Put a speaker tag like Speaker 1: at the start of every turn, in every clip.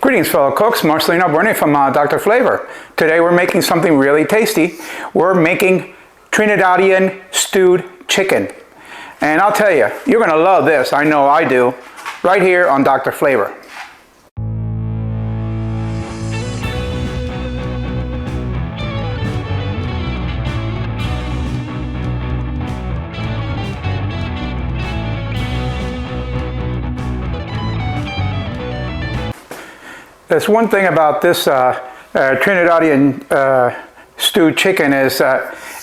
Speaker 1: Greetings fellow cooks, Marcelino Borne from Dr. Flavor. Today we're making something really tasty. We're making Trinidadian stewed chicken. And I'll tell you, you're going to love this, I know I do, right here on Dr. Flavor. There's one thing about this Trinidadian stewed chicken is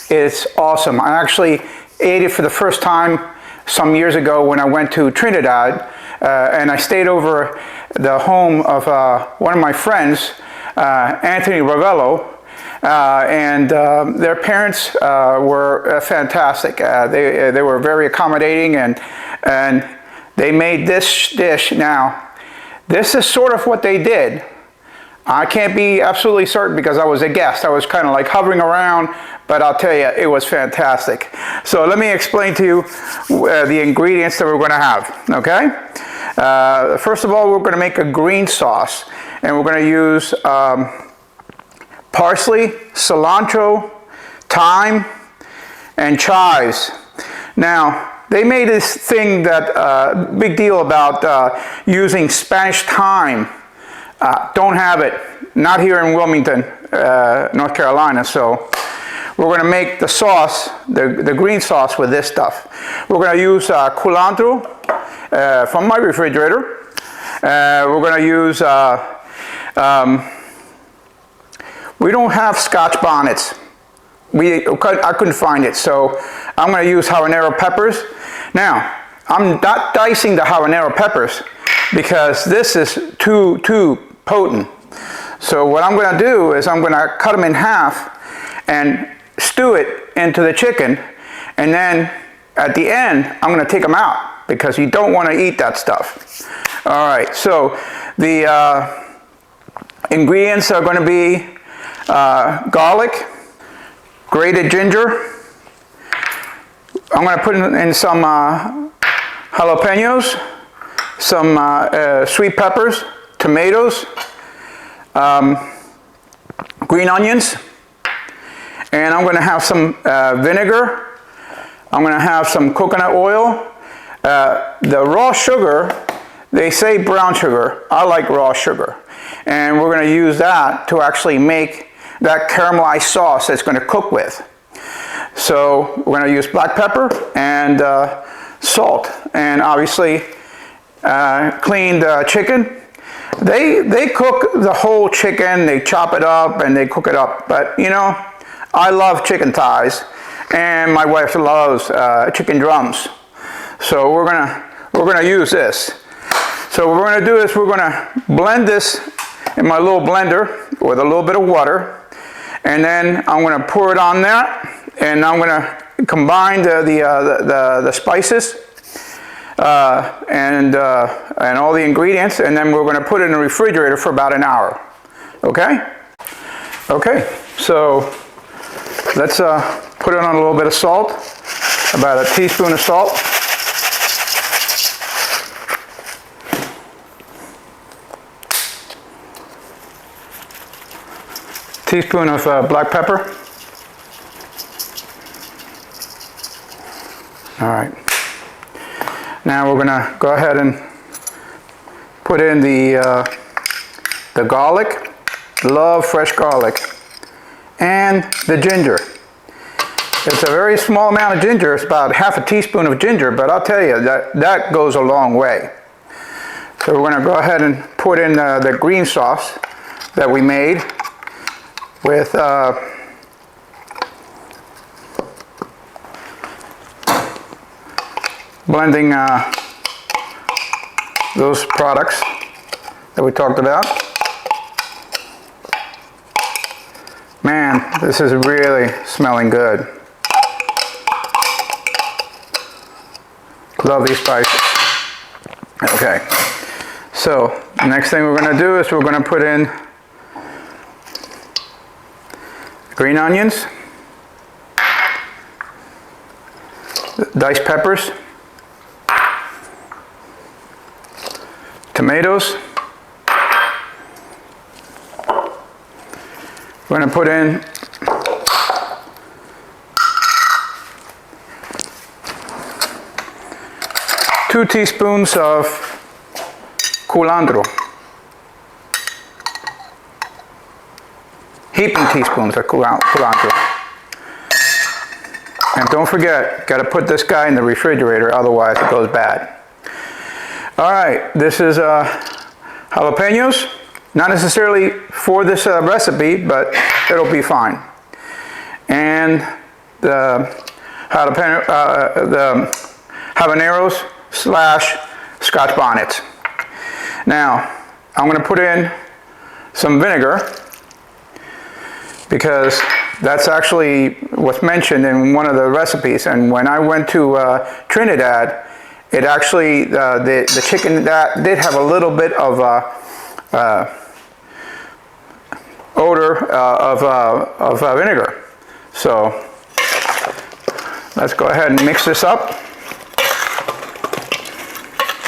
Speaker 1: it's awesome. I actually ate it for the first time some years ago when I went to Trinidad, and I stayed over the home of one of my friends, Anthony Ravello, and their parents were fantastic. They were very accommodating, and they made this dish. Now, this is sort of what they did. I can't be absolutely certain because I was a guest. I was kind of like hovering around, but I'll tell you, it was fantastic. So let me explain to you the ingredients that we're going to have, okay? First of all, we're going to make a green sauce, and we're going to use parsley, cilantro, thyme, and chives. Now, they made this thing that big deal about using Spanish thyme. Don't have it, not here in Wilmington, North Carolina. So we're going to make the sauce, the green sauce, with this stuff. We're going to use Culantro from my refrigerator. We're going to use, we don't have Scotch bonnets. I couldn't find it, so I'm going to use Habanero peppers. Now, I'm not dicing the Habanero peppers because this is too potent. So what I'm going to do is I'm going to cut them in half and stew it into the chicken, and then at the end I'm going to take them out because you don't want to eat that stuff. All right, so the ingredients are going to be garlic, grated ginger. I'm going to put in some jalapeños, some sweet peppers, tomatoes, green onions, and I'm going to have some vinegar. I'm going to have some coconut oil. The raw sugar, they say brown sugar. I like raw sugar. And we're going to use that to actually make that caramelized sauce that's going to cook with. So we're going to use black pepper and salt, and obviously cleaned chicken. They cook the whole chicken, they chop it up and they cook it up. But you know, I love chicken thighs, and my wife loves chicken drums. So we're gonna use this. So what we're gonna do is we're gonna blend this in my little blender with a little bit of water, and then I'm gonna pour it on there. And I'm going to combine the spices and all the ingredients, and then we're going to put it in the refrigerator for about an hour. Okay? Okay, so let's put it on a little bit of salt, about a teaspoon of salt. Teaspoon of black pepper. All right, now we're gonna go ahead and put in the garlic. Love fresh garlic, and the ginger. It's a very small amount of ginger. It's about half a teaspoon of ginger, but I'll tell you that goes a long way. So we're gonna go ahead and put in the green sauce that we made with blending those products that we talked about. Man, this is really smelling good. Love these spices. Okay, so the next thing we're going to do is we're going to put in green onions, diced peppers, tomatoes, We're going to put in two teaspoons of culantro. Heaping teaspoons of culantro. And don't forget, got to put this guy in the refrigerator, otherwise it goes bad. All right, this is jalapeños. Not necessarily for this recipe, but it'll be fine. And the habaneros slash Scotch bonnets. Now, I'm going to put in some vinegar, because that's actually what's mentioned in one of the recipes. And when I went to Trinidad, it actually, the chicken that did have a little bit of odor of vinegar. So let's go ahead and mix this up.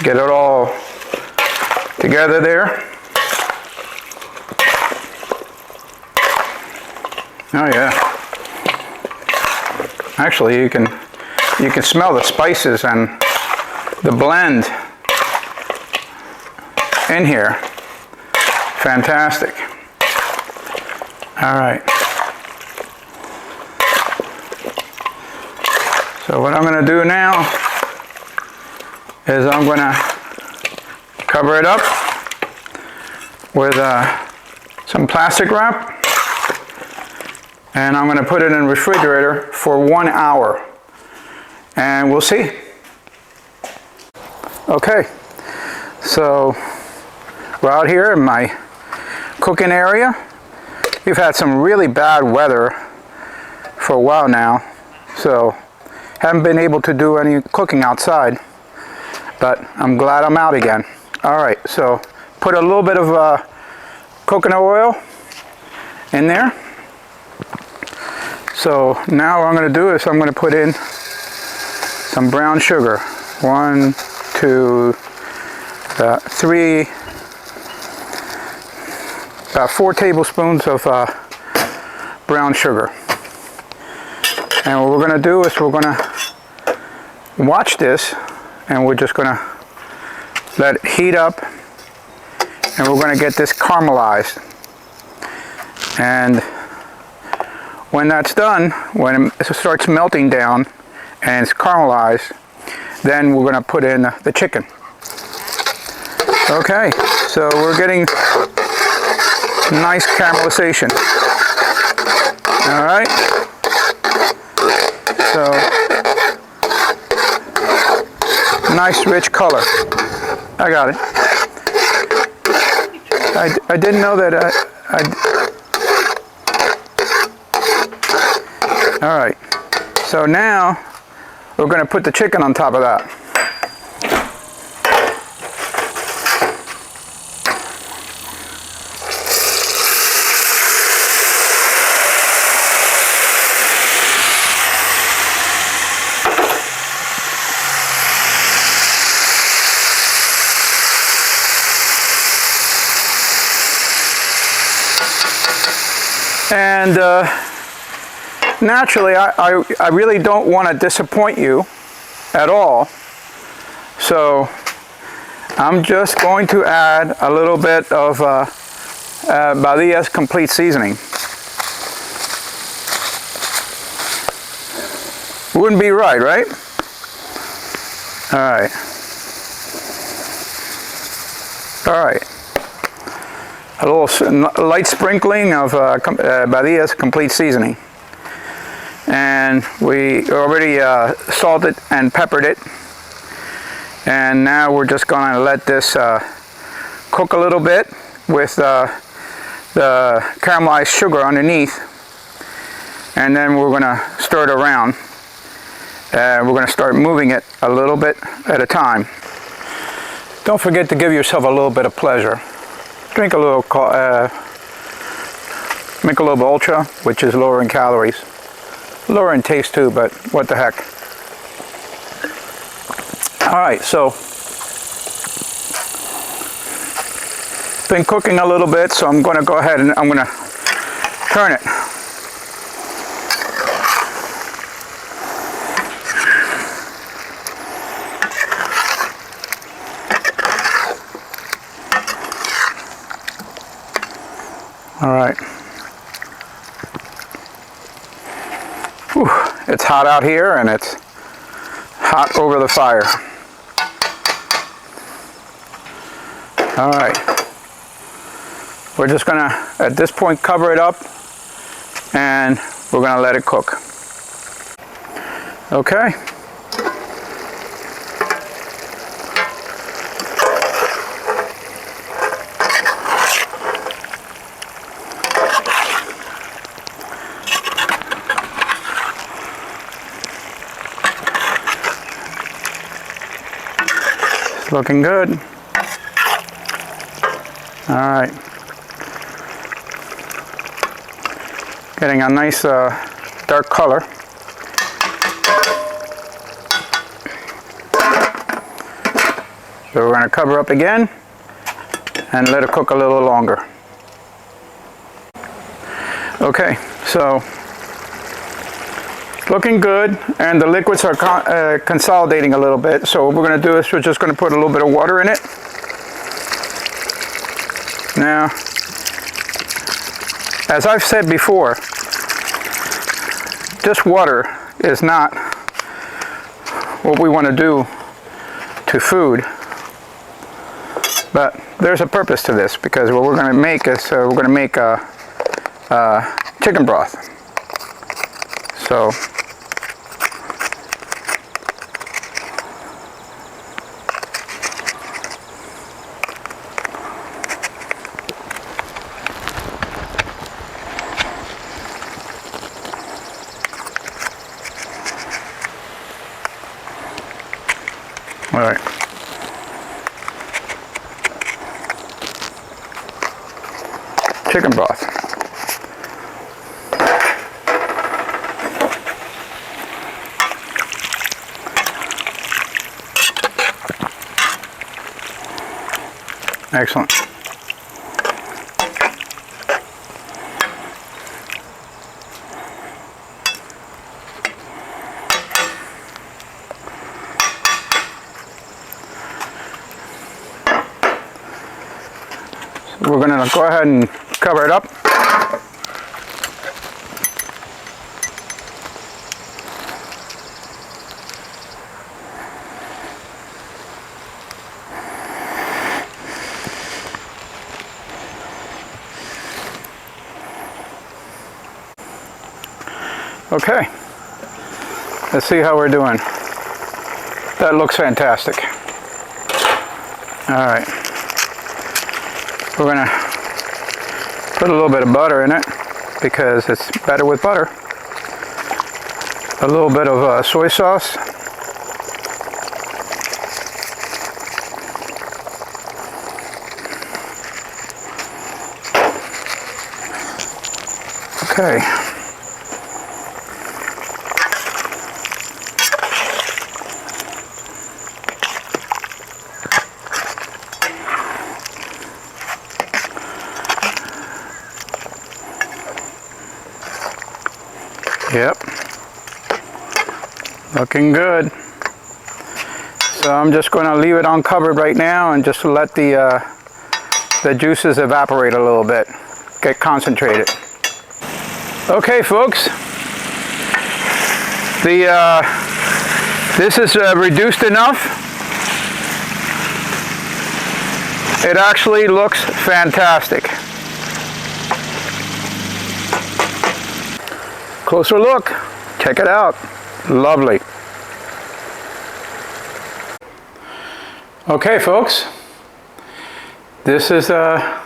Speaker 1: Get it all together there. Oh yeah. Actually, you can smell the spices and the blend in here. Fantastic. All right. So what I'm going to do now is I'm going to cover it up with some plastic wrap. And I'm going to put it in the refrigerator for 1 hour. And we'll see. Okay, so we're out here in my cooking area. We've had some really bad weather for a while now, so haven't been able to do any cooking outside, but I'm glad I'm out again. All right, so put a little bit of coconut oil in there. So now what I'm going to do is I'm going to put in some brown sugar. 1, 2, 3, about 4 tablespoons of brown sugar. And what we're going to do is we're going to watch this, and we're just going to let it heat up, and we're going to get this caramelized. And when that's done, when it starts melting down and it's caramelized, then we're going to put in the chicken. Okay, so we're getting nice caramelization. All right. So nice rich color. I got it. I didn't know that all right, so now we're going to put the chicken on top of that. And naturally, I really don't want to disappoint you at all, so I'm just going to add a little bit of Badias complete seasoning. Wouldn't be right, right? All right. All right. A little light sprinkling of Badias complete seasoning. And we already salted and peppered it, and now we're just going to let this cook a little bit with the caramelized sugar underneath, and then we're going to stir it around. We're going to start moving it a little bit at a time. Don't forget to give yourself a little bit of pleasure. Drink a little Michelob Ultra, which is lower in calories. Lower in taste too, but what the heck. All right, so been cooking a little bit, so I'm going to go ahead and I'm going to turn it. All right. Whew, it's hot out here and it's hot over the fire. All right. We're just gonna, at this point, cover it up and we're gonna let it cook. Okay. It's looking good. All right. Getting a nice dark color. So we're going to cover up again and let it cook a little longer. Okay, so it's looking good and the liquids are consolidating a little bit. So what we're going to do is we're just going to put a little bit of water in it. Now, as I've said before, just water is not what we want to do to food, but there's a purpose to this, because what we're going to make is we're going to make a chicken broth. So all right. Chicken broth. Excellent. We're going to go ahead and cover it up. Okay, let's see how we're doing. That looks fantastic. All right. We're going to put a little bit of butter in it because it's better with butter. A little bit of soy sauce. Okay. Yep, looking good. So I'm just going to leave it uncovered right now and just let the juices evaporate a little bit, get concentrated. Okay, folks, this is reduced enough. It actually looks fantastic. Closer look, check it out, lovely. Okay folks, this is the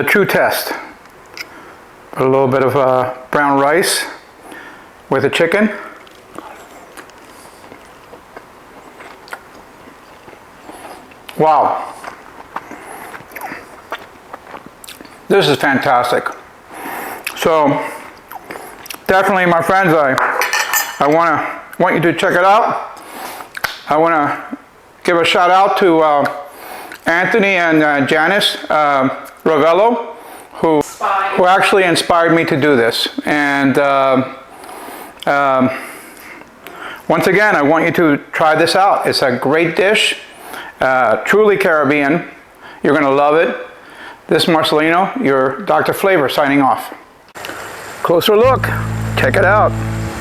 Speaker 1: true test. Put a little bit of brown rice with the chicken. Wow, this is fantastic. So definitely, my friends, I want you to check it out. I want to give a shout out to Anthony and Janice Ravello, who actually inspired me to do this. And once again, I want you to try this out. It's a great dish, truly Caribbean. You're going to love it. This is Marcelino, your Dr. Flavor, signing off. Closer look. Check it out.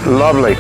Speaker 1: Lovely.